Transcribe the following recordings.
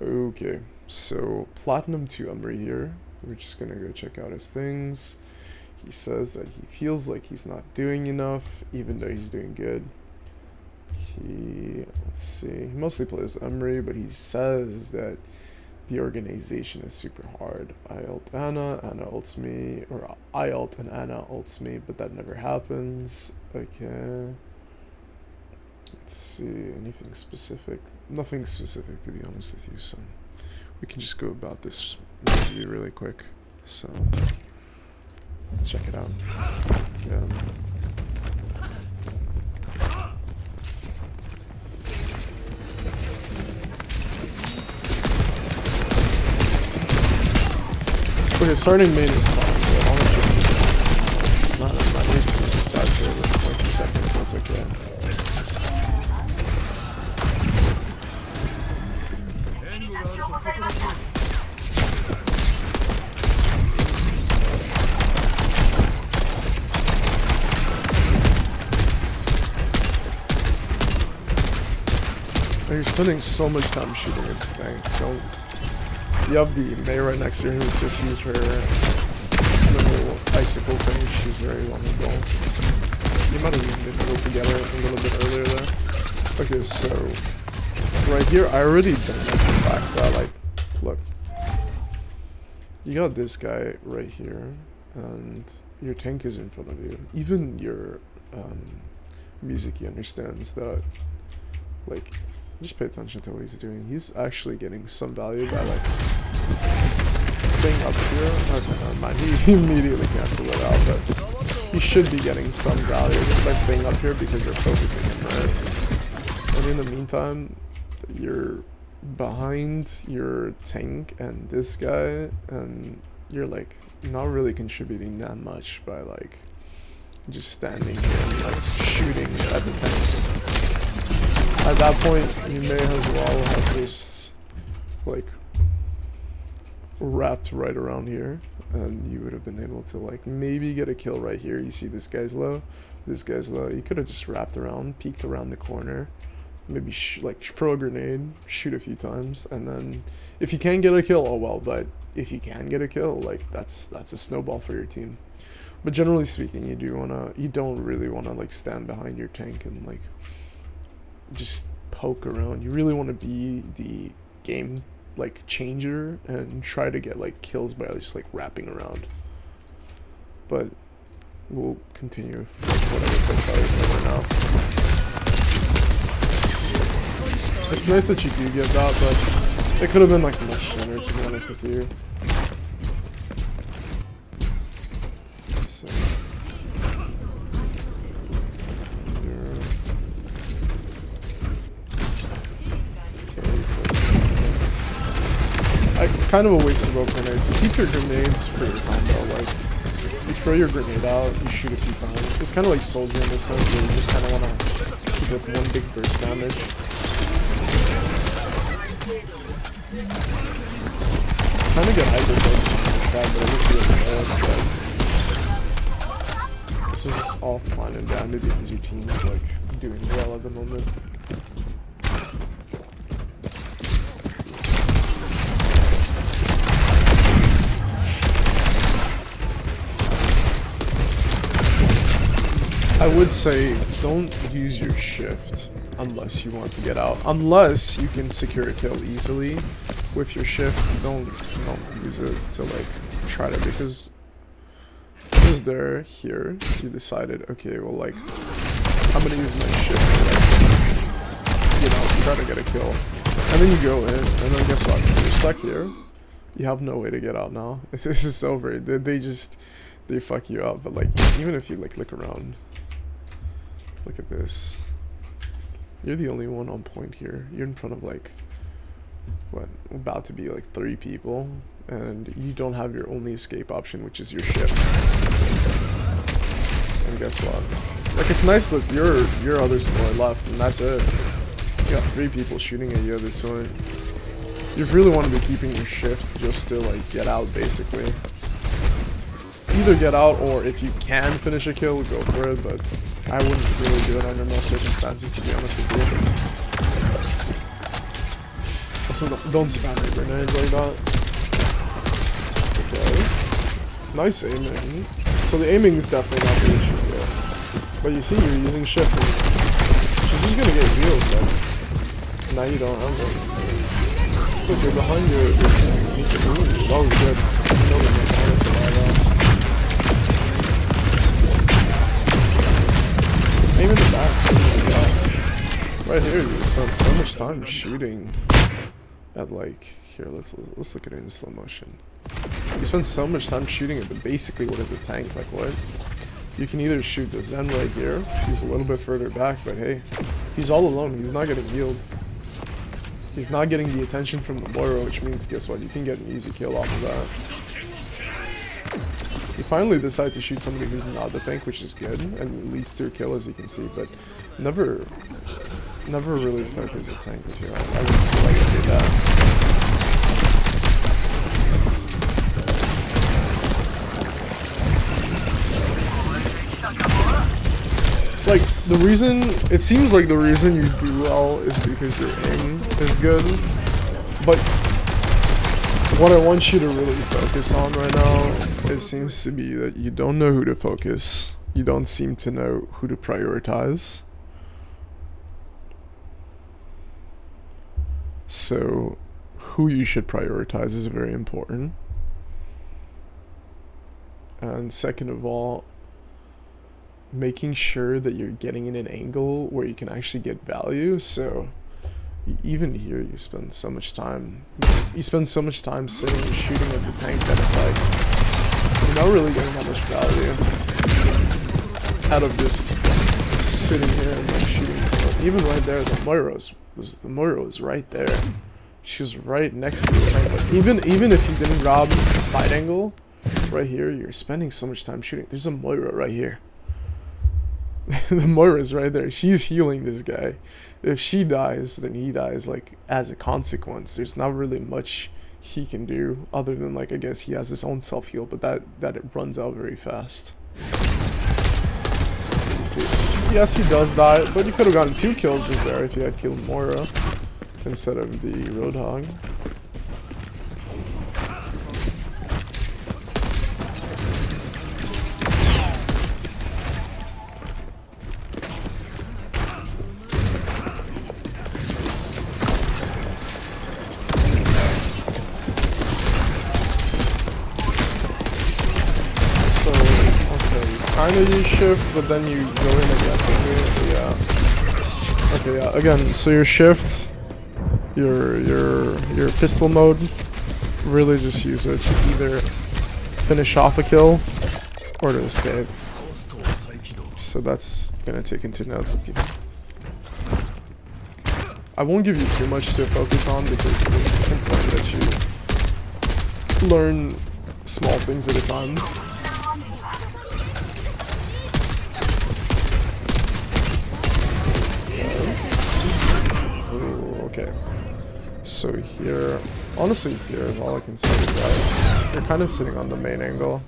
Okay, so Platinum 2 Emre here. We're just gonna go check out his things. He says that he feels like he's not doing enough, even though he's doing good. Let's see, he mostly plays Emre, but he says that the organization is super hard. I ult Anna, Anna ults me, or I ult and Anna ults me, but that never happens. Okay. Let's see, anything specific? Nothing specific, to be honest with you, so we can just go about this review really quick. So, let's check it out. Yeah. Okay, starting main is fine, but honestly, not really bad for like 2 seconds, that's okay. You're spending so much time shooting at the tank. Don't. You have the Mei right next to her who just used her little icicle thing. She's very vulnerable. You might have even been able to get her a little bit earlier there. Okay, so right here, I already don't like the fact that, like, look, you got this guy right here, and your tank is in front of you. Even your music, he understands that, like. Just pay attention to what he's doing. He's actually getting some value by like staying up here. Okay, never mind. He immediately canceled it out, but he should be getting some value just by staying up here because you're focusing him, right? And in the meantime, you're behind your tank and this guy, and you're like not really contributing that much by like just standing here and like shooting at the tank. At that point, you may as well have just, like, wrapped right around here, and you would have been able to, like, maybe get a kill right here. You see this guy's low, this guy's low. You could have just wrapped around, peeked around the corner, maybe, like, throw a grenade, shoot a few times, and then, if you can't get a kill, oh well, but if you can get a kill, like, that's a snowball for your team. But generally speaking, you don't really wanna, like, stand behind your tank and, like, just poke around. You really want to be the game like changer and try to get like kills by just like wrapping around. But we'll continue with whatever right now. It's nice that you do get that, but it could have been like much sooner, to be honest with you. So, kind of a waste of both grenades. So keep your grenades for your combo. Like, you throw your grenade out, you shoot a few times. It's kind of like Soldier in this sense, where you just kind of want to keep it with one big burst damage. Kind of get hyper focused on this guy, but it looks really bad. This is all fine and dandy because your team is like doing well at the moment. I would say don't use your shift unless you want to get out. Unless you can secure a kill easily with your shift, don't use it to like try to, because because they're here, you decided, okay, well, like, I'm gonna use my shift to, like, you know, try to get a kill. And then you go in, and then guess what? You're stuck here. You have no way to get out now. This is over. They fuck you up. But like, even if you like look around. Look at this. You're the only one on point here. You're in front of like, what, about to be like 3 people, and you don't have your only escape option, which is your shift. And guess what? Like, it's nice, but your other squad left, and that's it. You got 3 people shooting at you at this point. You really want to be keeping your shift just to like get out, basically. Either get out, or if you can finish a kill, go for it, but I wouldn't really do it under most circumstances, to be honest with you. So don't spam your grenades like that. Okay. Nice aiming. So the aiming is definitely not the issue here. But you see, you're using shift and she's just gonna get healed, but now you don't have them. Look, you're behind your thing. That was good. No, they're not behind it to buy that. Aim in the back. Right here, you spend so much time shooting at like here. Let's look at it in slow motion. You spend so much time shooting at basically what is a tank? Like what? You can either shoot the Zen right here. He's a little bit further back, but hey, he's all alone. He's not getting healed. He's not getting the attention from the Moira, which means guess what? You can get an easy kill off of that. You finally decide to shoot somebody who's not the tank, which is good and leads to a kill, as you can see, but never really focus a tank with you. I just like to do that. Like, the reason, it seems like the reason you do well is because your aim is good, but what I want you to really focus on right now, it seems to be that you don't know who to focus, you don't seem to know who to prioritize. So, who you should prioritize is very important. And second of all, making sure that you're getting in an angle where you can actually get value. So even here you spend so much time sitting and shooting at the tank that it's like you're not really getting that much value out of just sitting here and like shooting. Even right there, the Moira is right there. She's right next to the tank. Like even if you didn't grab the side angle right here, you're spending so much time shooting. There's a Moira right here. The Moira's right there. She's healing this guy. If she dies, then he dies, like, as a consequence. There's not really much he can do other than, like, I guess he has his own self-heal, but that it runs out very fast. Yes, he does die, but you could have gotten 2 kills just there if you had killed Moira instead of the Roadhog. Kinda use shift, but then you go in aggressively. Yeah. Okay, yeah. Again, so your shift, your pistol mode, really just use it to either finish off a kill or to escape. So that's gonna take into note. I won't give you too much to focus on because it's important that you learn small things at a time. Okay, so here, honestly here is all I can say is that you're kind of sitting on the main angle.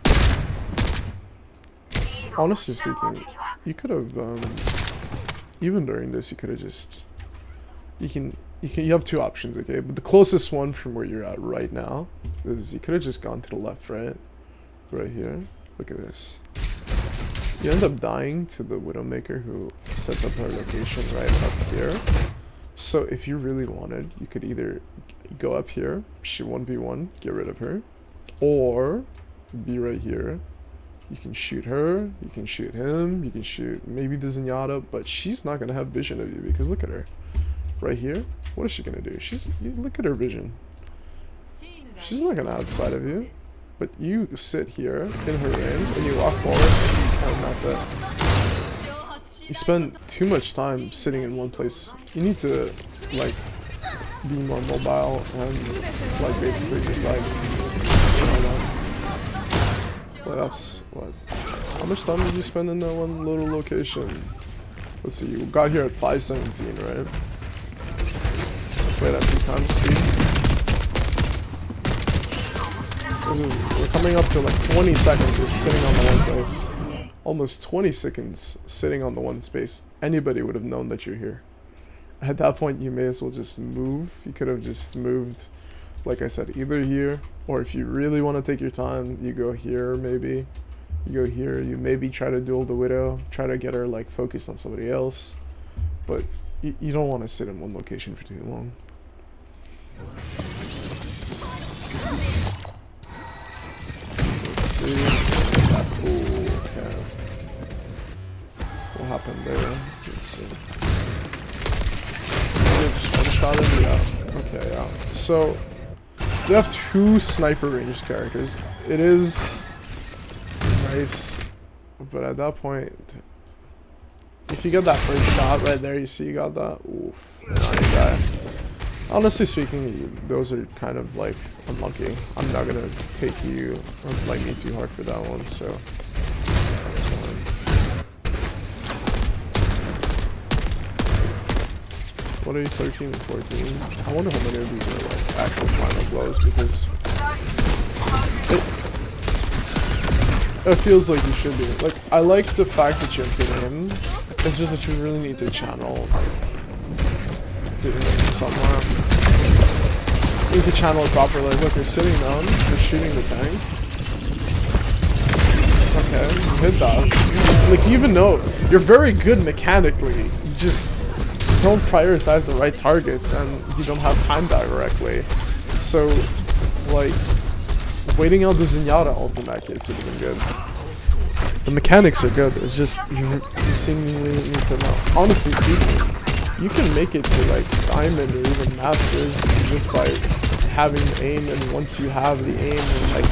Honestly speaking, you could have, even during this, you could have just, you have 2 options, okay? But the closest one from where you're at right now is you could have just gone to the left, right here. Look at this. You end up dying to the Widowmaker who sets up her location right up here. So if you really wanted, you could either go up here, shoot 1v1, get rid of her, or be right here. You can shoot her, you can shoot him, you can shoot maybe the Zenyatta, but she's not gonna have vision of you because look at her. Right here, what is she gonna do? Look at her vision. She's not gonna have sight of you. But you sit here in her range and you walk forward and that's it. You spend too much time sitting in one place. You need to like be more mobile and like basically just like well, that's what, how much time did you spend in that one little location? Let's see, you got here at 5:17, right? Wait, at 2 times speed. We're coming up to like 20 seconds just sitting on the one place. Almost 20 seconds sitting on the one space. Anybody would have known that you're here. At that point, you may as well just move. You could have just moved, like I said, either here, or if you really want to take your time, you go here maybe. You go here, you maybe try to duel the Widow, try to get her like focused on somebody else, but you don't want to sit in one location for too long. Let's see. Ooh, okay. What happened there? Let's see. Just one shot in? Yeah. Okay, yeah. So, they have 2 sniper ranged characters. It is nice, but at that point, if you get that first shot right there, you see you got that. Oof. Honestly speaking, those are kind of like unlucky. I'm not gonna take you or blame you too hard for that one, so that's fine. What are you, 13 and 14? I wonder how many of these are like actual final blows, because it feels like you should be. Like, I like the fact that you're getting in. It's just that you really need to channel somewhere. You need to channel it properly. Like, look, you're sitting down, you're shooting the tank. Okay, you hit that. Like, you even know you're very good mechanically. You just don't prioritize the right targets, and you don't have time directly. So, like, waiting out the Zenyatta ult in that case would have been good. The mechanics are good, it's just, you seemingly need to know. Honestly speaking, you can make it to like Diamond or even Masters just by having aim, and once you have the aim and like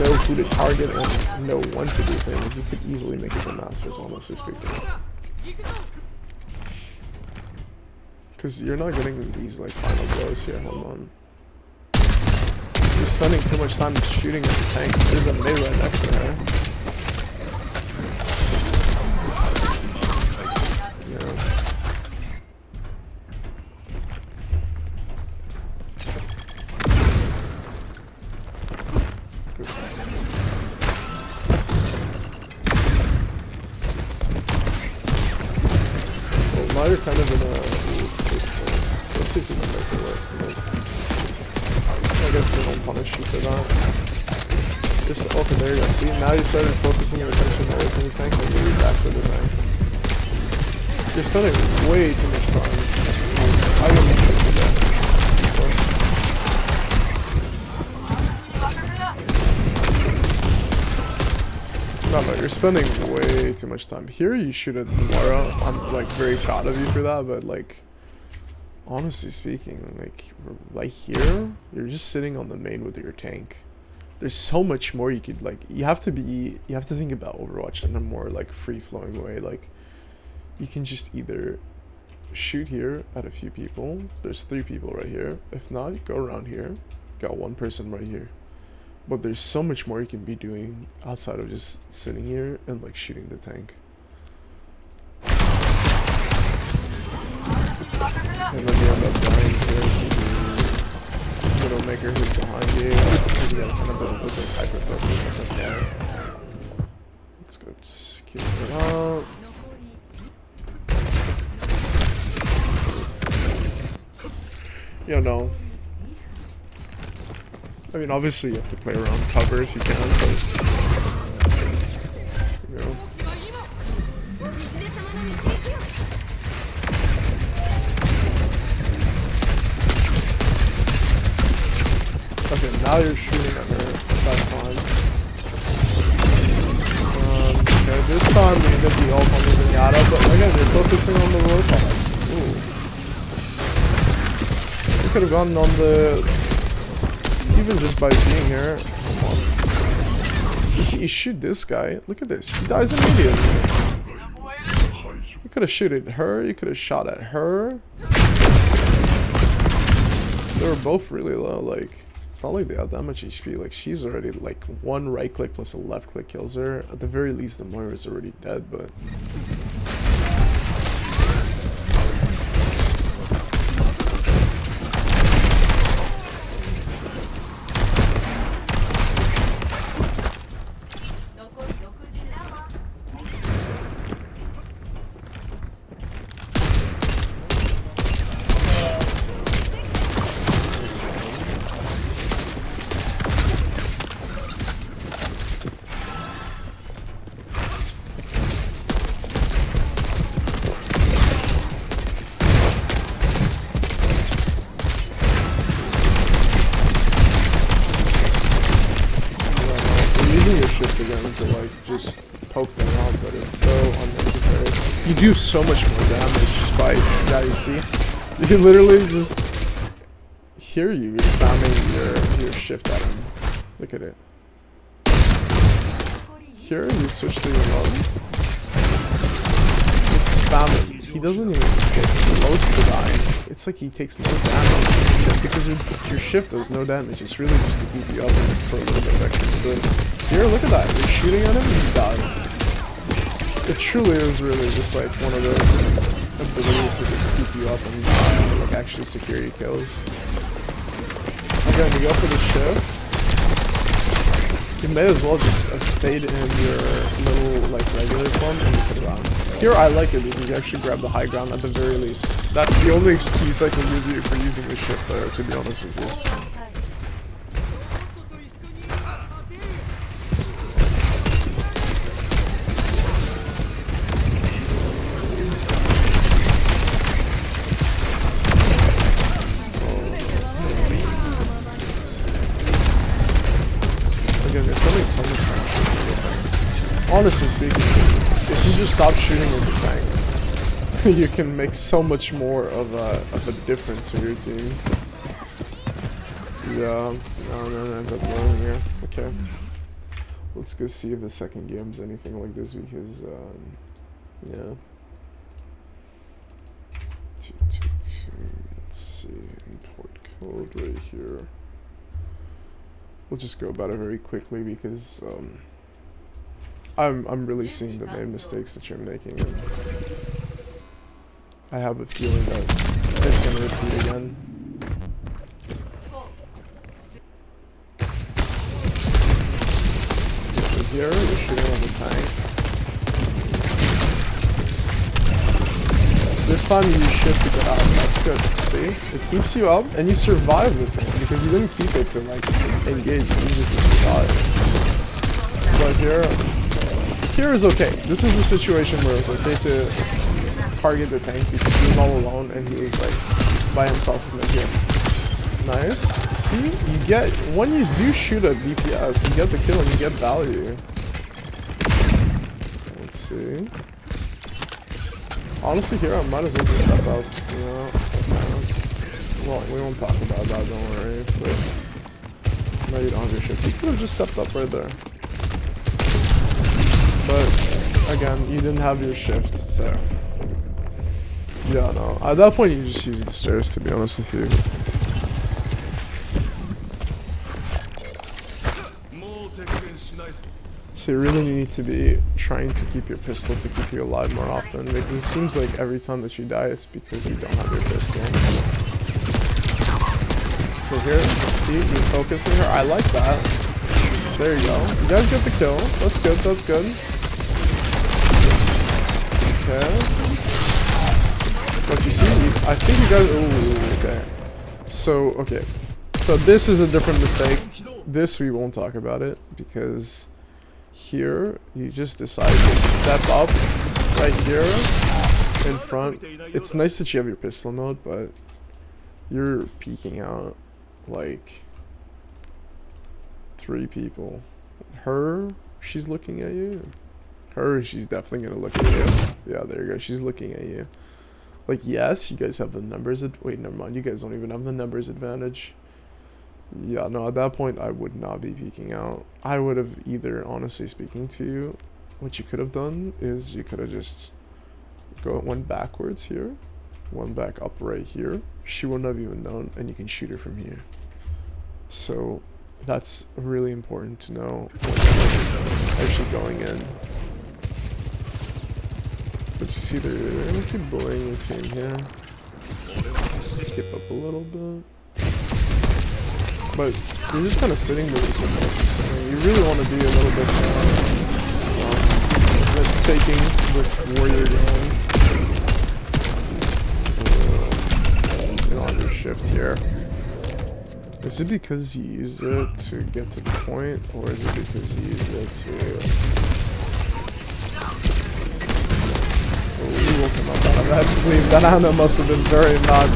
know who to target and know when to do things, you could easily make it to Masters, honestly speaking. Because you're not getting these like final blows here, hold on. You're spending too much time shooting at the tank. There's a Mei right next to her. Yeah. Well, now you're kind of in a... let's see if we can make it work. I guess they don't punish you for that. Just okay, there you go. See, now you started focusing your attention away from the tank and you're back to the tank. You're spending way too much time. I don't need to do that. No, you're spending way too much time. Here you shoot at Laura. I'm like very proud of you for that, but like, honestly speaking, like here, you're just sitting on the main with your tank. There's so much more you could like. You have to think about Overwatch in a more like free-flowing way. Like, you can just either shoot here at a few people. There's 3 people right here. If not, you go around here. Got 1 person right here. But there's so much more you can be doing outside of just sitting here and like shooting the tank. And then you end up dying here. Widowmaker who's behind you. You gotta kind of build a bit hyper focus. Okay. Let's go just keep it out. Yeah, no. I mean, obviously you have to play around cover if you can, but you know. Okay, now you're shooting at her. That's fine. Okay, this time you did the ult on the Zenyatta, but again, you're focusing on the robot. Ooh. You could have gotten on the... Even just by being here. Come on. You see, you shoot this guy. Look at this. He dies immediately. You could have shot at her. You could have shot at her. They were both really low. Like, it's not like they have that much HP. Like, she's already like 1 right click plus a left click kills her. At the very least, the Moira is already dead, but. using your shift again to like just poke them out, but it's so unnecessary. You do so much more damage just by that, you see? You literally just hear you spamming your shift at him. Look at it. Here you switch to your low. Just spam it. He doesn't even get close to dying. It's like he takes no damage. Because your shift does no damage. It's really just to keep you up for a little bit of extra stability. Here, look at that. You're shooting at him and he dies. It truly is really just like one of those abilities to just keep you up and like actually secure your kills. Again, you go for the shift. You may as well just have stayed in your little like regular form and you could run. Here I like it because you actually grab the high ground at the very least. That's the only excuse I can give you for using the shift there, to be honest with you. Honestly speaking, if you just stop shooting with the tank, you can make so much more of a difference for your team. Yeah, no, ends up going here. Okay. Let's go see if the second game's anything like this because, yeah. 222. Let's see. Import code right here. We'll just go about it very quickly because, I'm really seeing the main mistakes that you're making, and I have a feeling that it's gonna repeat again. So here, you're shooting on the tank. This time you use shift to get out, that's good, see? It keeps you up, and you survive the thing, because you didn't keep it to, like, engage, you just survive. But here is okay. This is a situation where it's okay to target the tank because he was all alone and he was like by himself in the game. Nice. See, you get when you do shoot at DPS, you get the kill and you get value. Let's see. Honestly, here I might as well just step up. You know. Well, we won't talk about that. Don't worry. But no, you don't have your shit. You could have just stepped up right there. But again, you didn't have your shift, so yeah, no. At that point, you just use the stairs. To be honest with you. So you really need to be trying to keep your pistol to keep you alive more often. Because it seems like every time that you die, it's because you don't have your pistol. So here, see, you focus here. I like that. There you go. You guys get the kill. That's good. That's good. Okay. But you see, I think you guys. Ooh, okay. So, okay. So this is a different mistake. This we won't talk about it because here you just decide to step up right here in front. It's nice that you have your pistol mode, but you're peeking out like 3 people. Her, she's looking at you. Her, she's definitely gonna look at you. Yeah, there you go. She's looking at you. Like, yes, you guys have the numbers. Wait, never mind. You guys don't even have the numbers advantage. Yeah, no, at that point, I would not be peeking out. I would have either, honestly speaking to you, what you could have done is you could have just went backwards here, one back up right here. She wouldn't have even known, and you can shoot her from here. So that's really important to know when you're actually going in. But you see, they're gonna keep bullying your team here. Skip up a little bit. But you're just kind of sitting there. You really want to be a little bit more risk-taking with warrior game. Get on your shift here. Is it because you use it to get to the point, or is it because you use it to... Oh, we woke him up out of that sleep. That Anna must have been very not...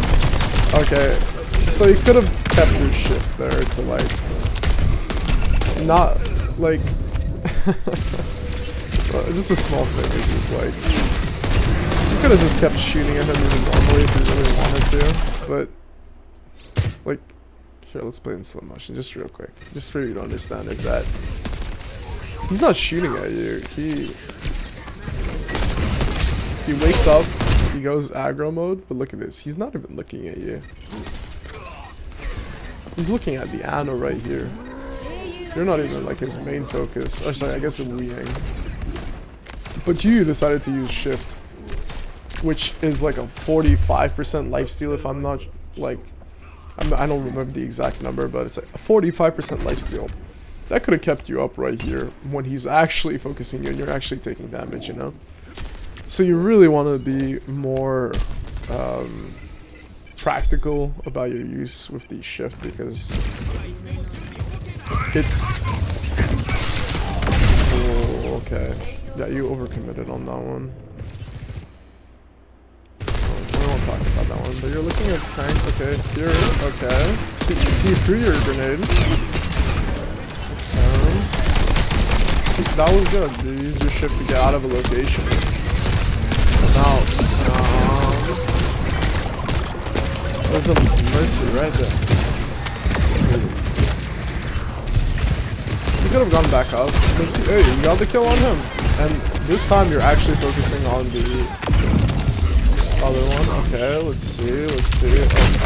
Okay, so you could have kept your shift there to, like... Not, like... Just a small thing. It's just like you could have just kept shooting at him even normally if you really wanted to, but like here, let's play in slow motion just real quick, just for you to understand. Is that he's not shooting at you. He wakes up, he goes aggro mode, but look at this. He's not even looking at you. He's looking at the Ana right here. You're not even like his main focus. Oh, sorry, I guess the Wu Yang. But you decided to use shift, which is like a 45% lifesteal if I'm not like, I don't remember the exact number, but it's like a 45% lifesteal. That could have kept you up right here when he's actually focusing you and you're actually taking damage, you know? So you really want to be more practical about your use with the shift, because it's... Oh, okay. Yeah, you overcommitted on that one. We won't talk about that one, but you're looking at tank. Okay, here. Okay. See through your grenade. See, that was good. You used your shift to get out of a location. Now, there's a mercy right there. You could have gone back up. But see, hey, you got the kill on him. And this time you're actually focusing on the other one. Okay, let's see.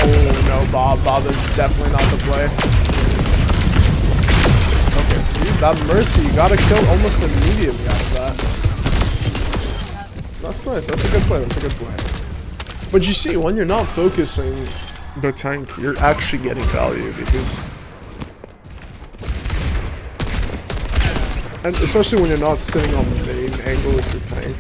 Oh no, Bob is definitely not the play. Okay, see, that mercy, you got a kill almost immediately out of that. That's nice, that's a good play, But you see, when you're not focusing the tank, you're actually getting value, because... And especially when you're not sitting on the main angle with your tank.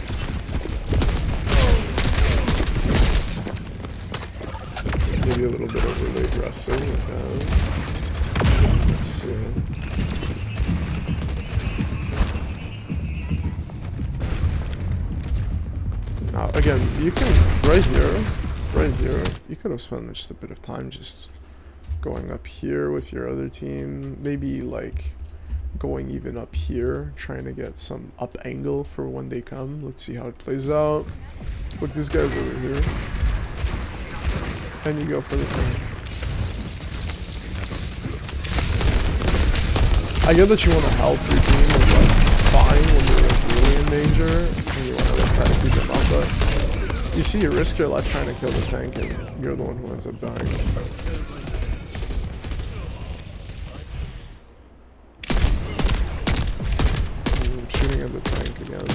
Maybe a little bit overly aggressive. Okay. Let's see. Now, again, you can, right here, you could have spent just a bit of time just going up here with your other team. Maybe, like, going even up here, trying to get some up angle for when they come. Let's see how it plays out. Look, this guy's over here. And you go for the thing. I get that you want to help your team, and that's fine when you're like really in danger, and you want to like try to keep them up, but you see you risk your life trying to kill the tank, and you're the one who ends up dying. Shooting at the tank again.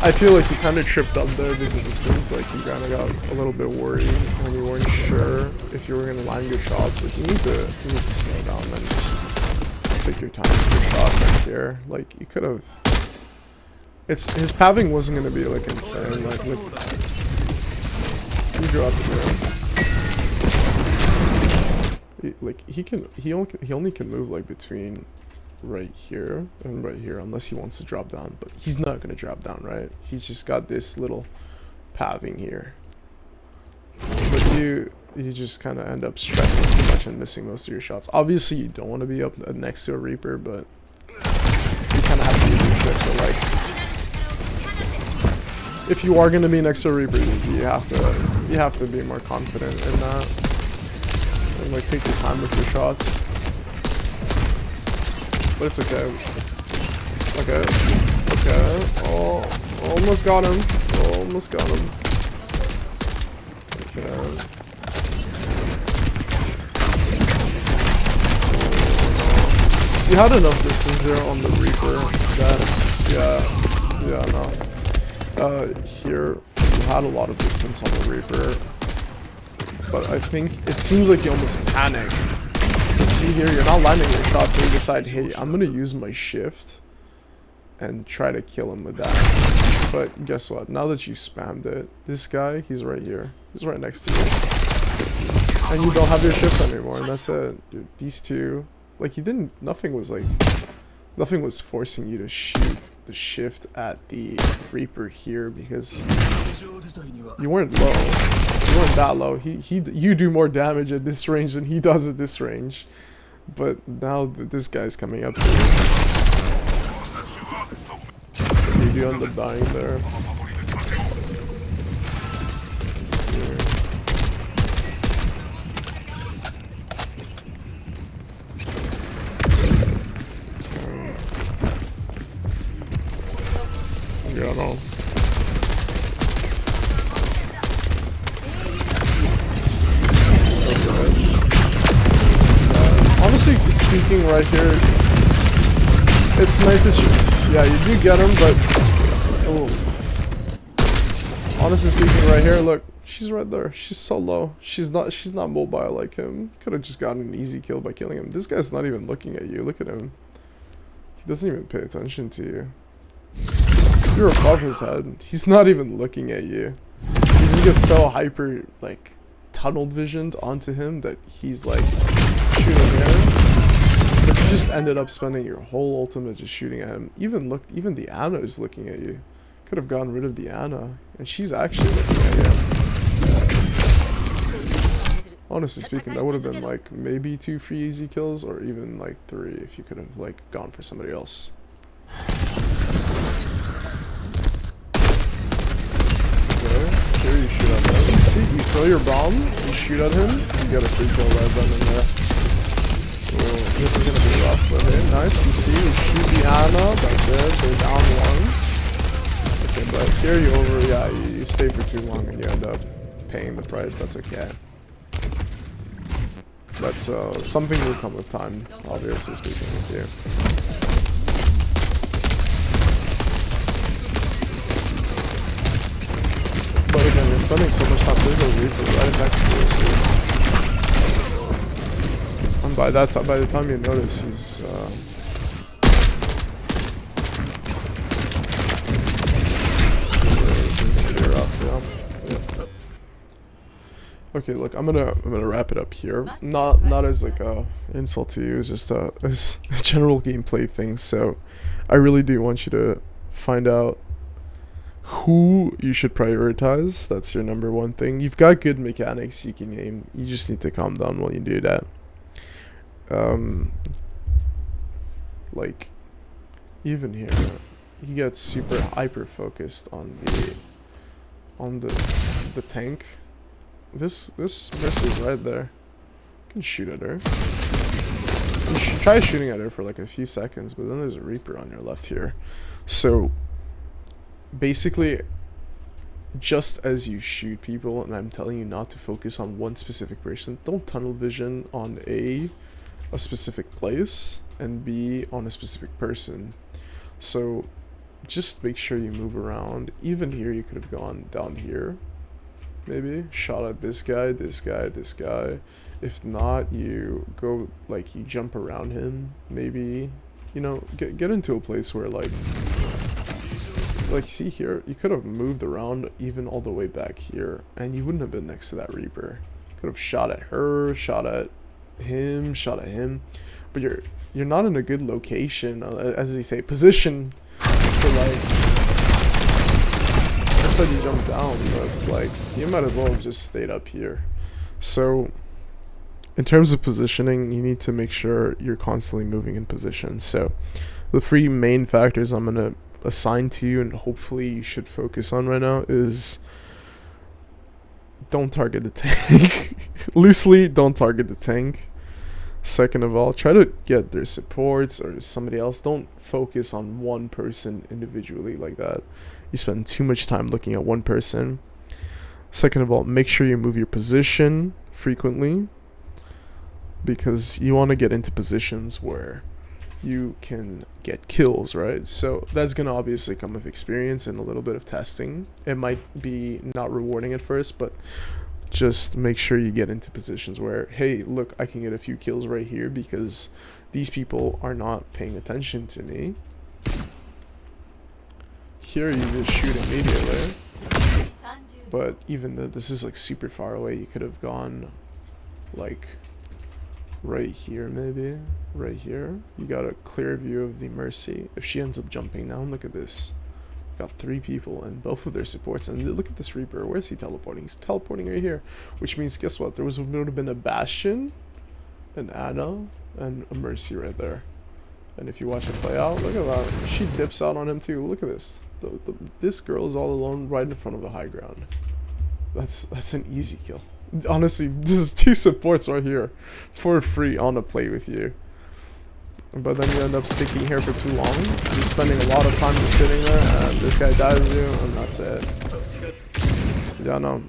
I feel like you kind of tripped up there because it seems like you kind of got a little bit worried and you weren't sure if you were going to land your shots. But you need to slow down and just take your time with your shots right here. Like, you could have... His pathing wasn't going to be like insane. Like, look... You go out the door. Like, he only can move like between right here and right here unless he wants to drop down, but he's not gonna drop down, right? He's just got this little pathing here, but you just kind of end up stressing too much and missing most of your shots. Obviously you don't want to be up next to a Reaper, but you kind of have to use your shit. But like, if you are gonna be next to a Reaper, you have to be more confident in that and like take your time with your shots. But it's okay. Okay. Oh, almost got him. Almost got him. Okay. You had enough distance there on the Reaper that, yeah, no. Here, you had a lot of distance on the Reaper. But I think, it seems like you almost panicked. See here, you're not landing your shots, so you decide, hey, I'm gonna use my shift and try to kill him with that. But guess what? Now that you spammed it, this guy, he's right here. He's right next to you. And you don't have your shift anymore, and that's it. Dude, these two, like, nothing was like Nothing was forcing you to shoot the shift at the Reaper here because you weren't low. You weren't that low. You do more damage at this range than he does at this range. But now that this guy's coming up here, you end up dying there. Yeah, no. Honestly, speaking right here, it's nice that you do get him, but honestly speaking right here, look, she's right there. She's so low. She's not mobile like him. Could have just gotten an easy kill by killing him. This guy's not even looking at you. Look at him. He doesn't even pay attention to you. You're above his head. He's not even looking at you. You just get so hyper, like, tunnel visioned onto him that he's like shooting at him. But you just ended up spending your whole ultimate just shooting at him. Even the Ana is looking at you. Could have gotten rid of the Ana, and she's actually looking at you. Honestly speaking, that would have been like maybe 2 free easy kills, or even like 3 if you could have like gone for somebody else. Here you shoot at him. See, you throw your bomb, you shoot at him, you get a free kill right then and there. Oh, this is gonna be rough, but hey, nice. You see, you shoot the Ana, that's it, they're down 1. Okay, but here you you stay for too long and you end up paying the price, that's okay. That's something will come with time, obviously speaking with you. But again, you're spending so much time, there's a Reaper right next to you. And by the time you notice, he's okay, look, I'm gonna wrap it up here. Not as like a insult to you, it's just as a general gameplay thing. So I really do want you to find out who you should prioritize. That's your number one thing. You've got good mechanics, you can aim. You just need to calm down while you do that. Like even here, you get super hyper focused on the tank. This Mercy's right there. You can shoot at her. You should try shooting at her for like a few seconds, but then there's a Reaper on your left here. So basically, just as you shoot people, and I'm telling you not to focus on one specific person, don't tunnel vision on a specific place, and B, on a specific person. So just make sure you move around. Even here, you could have gone down here. Maybe shot at this guy, this guy, this guy. If not, you go like you jump around him. Maybe, you know, get into a place where like see here, you could have moved around even all the way back here, and you wouldn't have been next to that Reaper. Could have shot at her, shot at him, but you're not in a good location, as they say, position to like. I said you jumped down, but it's like you might as well have just stayed up here. So in terms of positioning, you need to make sure you're constantly moving in position. So the 3 main factors I'm gonna assign to you, and hopefully you should focus on right now, is don't target the tank. Loosely, don't target the tank. Second of all, try to get their supports or somebody else. Don't focus on one person individually like that. You spend too much time looking at one person. Second of all, make sure you move your position frequently, because you want to get into positions where you can get kills, right? So that's going to obviously come with experience and a little bit of testing. It might be not rewarding at first, but just make sure you get into positions where, hey, look, I can get a few kills right here because these people are not paying attention to me. Here you just shoot immediately, but even though this is like super far away, you could have gone like right here, maybe. Right here. You got a clear view of the Mercy. If she ends up jumping down, look at this. Got 3 people and both of their supports. And look at this Reaper. Where's he teleporting? He's teleporting right here. Which means, guess what? There would have been a Bastion, an Ana, and a Mercy right there. And if you watch it play out, look at that. She dips out on him too. Look at this. This girl is all alone right in front of the high ground. That's an easy kill. Honestly, this is 2 supports right here for free on a play with you. But then you end up sticking here for too long. You're spending a lot of time just sitting there, and this guy dies you, and that's it. Yeah, no.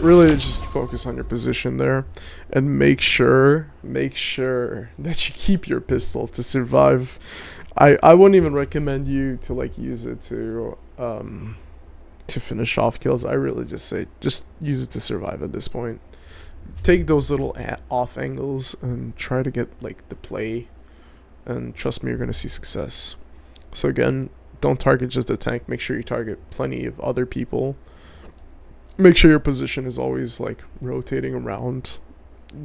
Really just focus on your position there, and make sure that you keep your pistol to survive. I wouldn't even recommend you to like use it to finish off kills. I really just say just use it to survive at this point. Take those little off angles and try to get like the play, and trust me, you're gonna see success. So again, don't target just the tank. Make sure you target plenty of other people. Make sure your position is always like rotating around.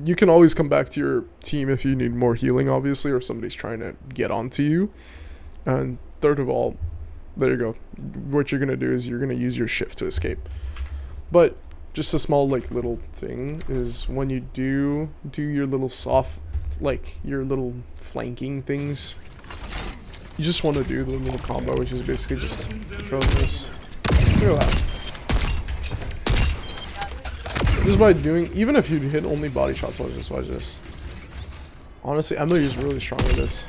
You can always come back to your team if you need more healing, obviously, or if somebody's trying to get onto you. And third of all, there you go. What you're gonna do is you're gonna use your shift to escape. But just a small like little thing is when you do your little soft, like your little flanking things, you just want to do the little combo, which is basically just throw this. Look at that. Just by doing, even if you hit only body shots, just watch this. Honestly, Emre is really strong with this.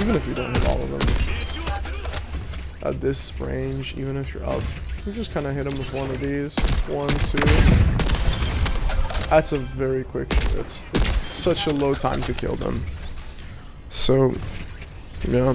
Even if you don't hit all of them. At this range, even if you're up, you just kind of hit him with one of these. 1, 2. That's a very quick, it's such a low time to kill them. So, yeah.